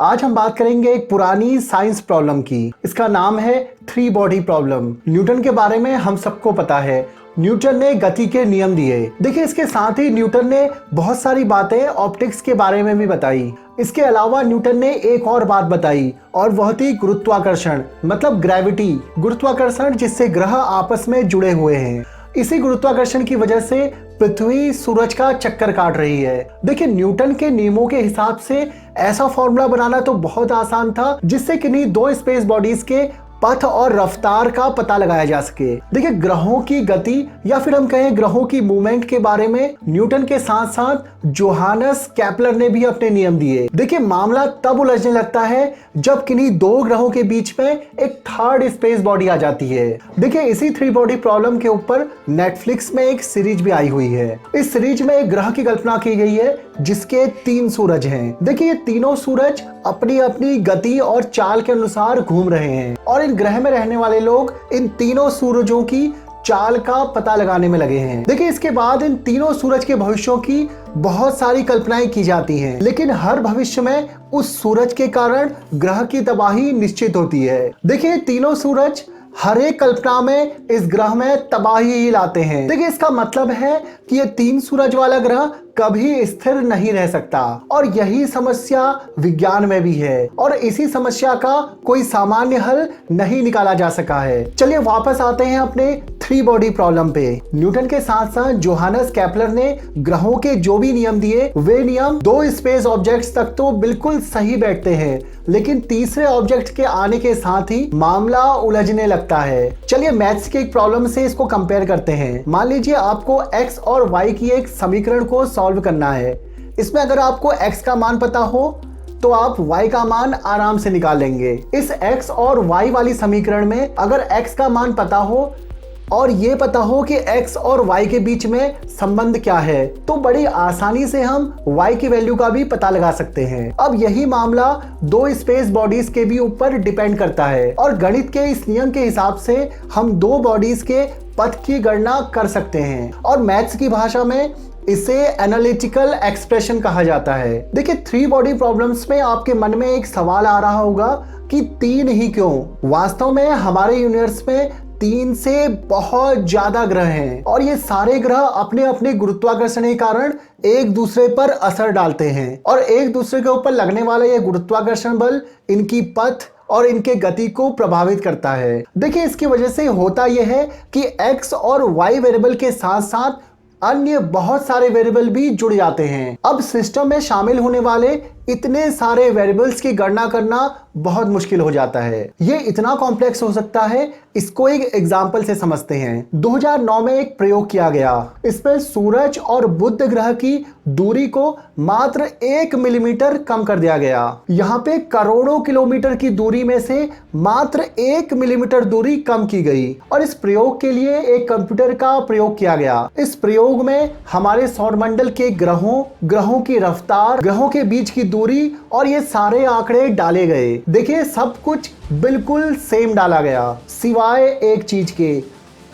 आज हम बात करेंगे एक पुरानी साइंस प्रॉब्लम की। इसका नाम है थ्री बॉडी प्रॉब्लम। न्यूटन के बारे में हम सबको पता है, न्यूटन ने गति के नियम दिए। देखिए, इसके साथ ही न्यूटन ने बहुत सारी बातें ऑप्टिक्स के बारे में भी बताई। इसके अलावा न्यूटन ने एक और बात बताई और वह थी गुरुत्वाकर्षण, मतलब ग्रेविटी, गुरुत्वाकर्षण जिससे ग्रह आपस में जुड़े हुए हैं। इसी गुरुत्वाकर्षण की वजह से पृथ्वी सूरज का चक्कर काट रही है। देखिए, न्यूटन के नियमों के हिसाब से ऐसा फॉर्मूला बनाना तो बहुत आसान था जिससे किन्हीं दो स्पेस बॉडीज के पथ और रफ्तार का पता लगाया जा सके। देखिए, ग्रहों की गति या फिर हम कहें ग्रहों की मूवमेंट के बारे में न्यूटन के साथ साथ जोहानस केपलर ने भी अपने नियम दिए। देखिए, मामला तब उलझने लगता है जब किन्हीं दो ग्रहों के बीच में एक थर्ड स्पेस बॉडी आ जाती है। देखिए, इसी थ्री बॉडी प्रॉब्लम के ऊपर नेटफ्लिक्स में एक सीरीज भी आई हुई है। इस सीरीज में एक ग्रह की कल्पना की गई है जिसके 3 सूरज हैं। देखिए, ये तीनों सूरज अपनी अपनी गति और चाल के अनुसार घूम रहे हैं और इन ग्रह में रहने वाले लोग इन तीनों सूरजों की चाल का पता लगाने में लगे हैं। देखिए, इसके बाद इन तीनों सूरज के भविष्यों की बहुत सारी कल्पनाएं की जाती हैं, लेकिन हर भविष्य में उस सूरज के कारण ग्रह की तबाही निश्चित होती है। देखिए, तीनों सूरज हर एक कल्पना में इस ग्रह में तबाही ही लाते हैं। देखिए, इसका मतलब है कि ये 3 सूरज वाला ग्रह कभी स्थिर नहीं रह सकता और यही समस्या विज्ञान में भी है और इसी समस्या का कोई सामान्य हल नहीं निकाला जा सका है। चलिए वापस आते हैं अपने थ्री बॉडी प्रॉब्लम पे। न्यूटन के साथ साथ जोहानस केपलर ने ग्रहों के जो भी नियम दिए वे नियम दो स्पेस ऑब्जेक्ट्स तक तो बिल्कुल सही बैठते हैं, लेकिन तीसरे ऑब्जेक्ट के आने के साथ ही मामला उलझने लगता है। चलिए मैथ्स के एक प्रॉब्लम से इसको कंपेयर करते हैं। मान लीजिए आपको x और y की एक समीकरण को सॉल्व करना है। इसमें अगर आपको x का मान पता हो तो आप y का मान आराम से निकाल लेंगे। इस x और y वाली समीकरण में अगर x का मान पता हो और ये पता हो कि x और y के बीच में संबंध क्या है तो बड़ी आसानी से हम y की वैल्यू का भी पता लगा सकते हैं। अब यही मामला दो स्पेस बॉडीज के भी ऊपर डिपेंड करता है और गणित के इस नियम के हिसाब से हम दो बॉडीज के पथ की गणना कर सकते हैं और मैथ्स की भाषा में इसे एनालिटिकल एक्सप्रेशन कहा जाता है। देखिए, थ्री बॉडी प्रॉब्लम्स में आपके मन में एक सवाल आ रहा होगा कि 3 ही क्यों? वास्तव में हमारे यूनिवर्स में 3 से बहुत ज्यादा ग्रह हैं और ये सारे ग्रह अपने अपने गुरुत्वाकर्षण के कारण एक दूसरे पर असर डालते हैं और एक दूसरे के ऊपर लगने वाला ये गुरुत्वाकर्षण बल इनकी पथ और इनके गति को प्रभावित करता है। देखिए, इसकी वजह से होता यह है कि x और y वेरिएबल के साथ साथ अन्य बहुत सारे वेरिएबल भी जुड़ जाते हैं। अब सिस्टम में शामिल होने वाले इतने सारे वेरिएबल्स की गणना करना बहुत मुश्किल हो जाता है। ये इतना कॉम्प्लेक्स हो सकता है, इसको एक एग्जांपल से समझते हैं। 2009 में एक प्रयोग किया गया। इसमें सूरज और बुध ग्रह की दूरी को मात्र 1 मिलीमीटर कम कर दिया गया। यहाँ पे करोड़ों किलोमीटर की दूरी में से मात्र 1 मिलीमीटर दूरी कम की गई और इस प्रयोग के लिए एक कंप्यूटर का प्रयोग किया गया। इस प्रयोग में हमारे सौरमंडल के ग्रहों की रफ्तार, ग्रहों के बीच की दूरी और ये सारे आंकड़े डाले गए। देखिए, सब कुछ बिल्कुल सेम डाला गया सिवाय एक चीज के,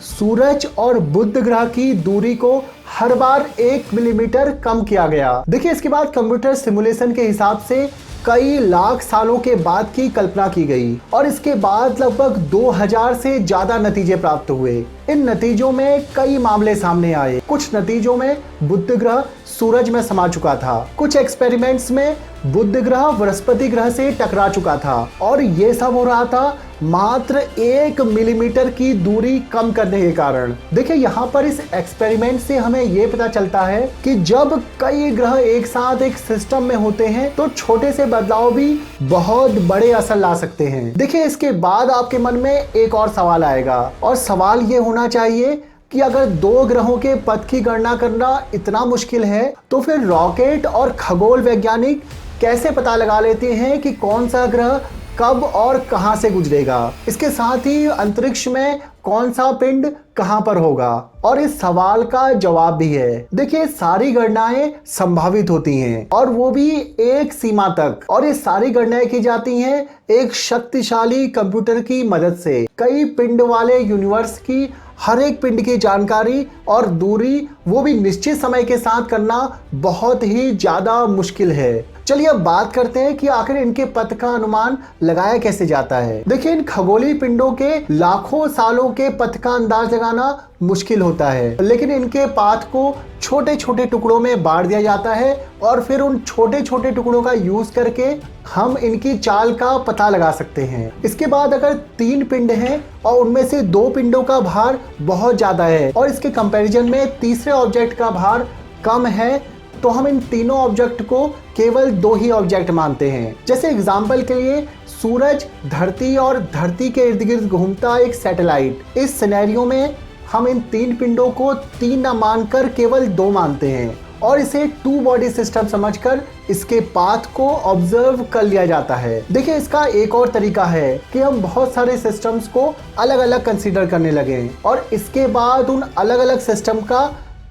सूरज और बुध ग्रह की दूरी को हर बार 1 मिलीमीटर कम किया गया। देखिए, इसके बाद कंप्यूटर सिमुलेशन के हिसाब से कई लाख सालों के बाद की कल्पना की गई और इसके बाद लगभग 2000 से ज्यादा नतीजे प्राप्त हुए। इन नतीजों में कई मामले सामने आए। कुछ नतीजों में बुध ग्रह सूरज में समा चुका था, कुछ एक्सपेरिमेंट्स में बुध ग्रह बृहस्पति ग्रह से टकरा चुका था और ये सब हो रहा था मात्र 1 मिलीमीटर की दूरी कम करने के कारण। देखिए, यहाँ पर इस एक्सपेरिमेंट से हमें ये पता चलता है कि जब कई ग्रह एक साथ एक सिस्टम में होते हैं तो छोटे से बदलाव भी बहुत बड़े असर ला सकते हैं। देखिए, इसके बाद आपके मन में एक और सवाल आएगा और सवाल ये होना चाहिए कि अगर दो ग्रहों के पथ की गणना करना इतना मुश्किल है तो फिर रॉकेट और खगोल वैज्ञानिक कैसे पता लगा लेते हैं कि कौन सा ग्रह कब और कहां से गुजरेगा? इसके साथ ही अंतरिक्ष में कौन सा पिंड कहां पर होगा? और इस सवाल का जवाब भी है। देखिए, सारी गणनाएं संभावित होती हैं और वो भी एक सीमा तक, और ये सारी गणनाएं की जाती हैं एक शक्तिशाली कंप्यूटर की मदद से। कई पिंड वाले यूनिवर्स की हर एक पिंड की जानकारी और दूरी वो भी निश्चित समय के साथ करना बहुत ही ज्यादा मुश्किल है। चलिए अब बात करते हैं कि आखिर इनके पथ का अनुमान लगाया कैसे जाता है। देखिए, इन खगोलीय पिंडों के लाखों सालों के पथ का अंदाज लगाना मुश्किल होता है, लेकिन इनके पाथ को छोटे छोटे टुकड़ों में बांट दिया जाता है और फिर उन छोटे छोटे टुकड़ों का यूज करके हम इनकी चाल का पता लगा सकते हैं। इसके बाद अगर 3 पिंड हैं और उनमें से 2 पिंडों का भार बहुत ज्यादा है और इसके कंपैरिजन में तीसरे ऑब्जेक्ट का भार कम है, तो हम इन तीनों ऑब्जेक्ट को केवल 2 ही ऑब्जेक्ट मानते हैं। जैसे एग्जाम्पल के लिए सूरज, धरती और धरती के इर्द गिर्द घूमता एक सैटेलाइट। इस सिनेरियो में हम इन 3 पिंडों को 3 न मानकर केवल 2 मानते हैं और इसे 2 बॉडी सिस्टम समझकर इसके पाथ को ऑब्जर्व कर लिया जाता है। देखिए, इसका एक और तरीका है कि हम बहुत सारे सिस्टम्स को अलग अलग कंसीडर करने लगे और इसके बाद उन अलग अलग सिस्टम का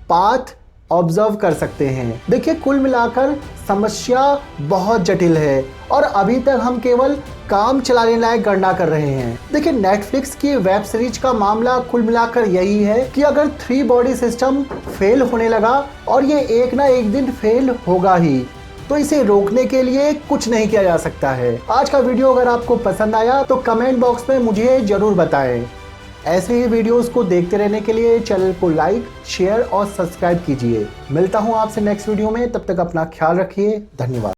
पाथ ऑब्जर्व कर सकते हैं। देखिए, कुल मिलाकर समस्या बहुत जटिल है और अभी तक हम केवल काम चलाने लायक गणना कर रहे हैं। देखिए, नेटफ्लिक्स की वेब सीरीज का मामला कुल मिलाकर यही है कि अगर 3 बॉडी सिस्टम फेल होने लगा और ये एक ना एक दिन फेल होगा ही, तो इसे रोकने के लिए कुछ नहीं किया जा सकता है। आज का वीडियो अगर आपको पसंद आया तो कमेंट बॉक्स में मुझे जरूर बताएं। ऐसे ही वीडियोस को देखते रहने के लिए चैनल को लाइक, शेयर और सब्सक्राइब कीजिए। मिलता हूं आपसे नेक्स्ट वीडियो में, तब तक अपना ख्याल रखिए। धन्यवाद।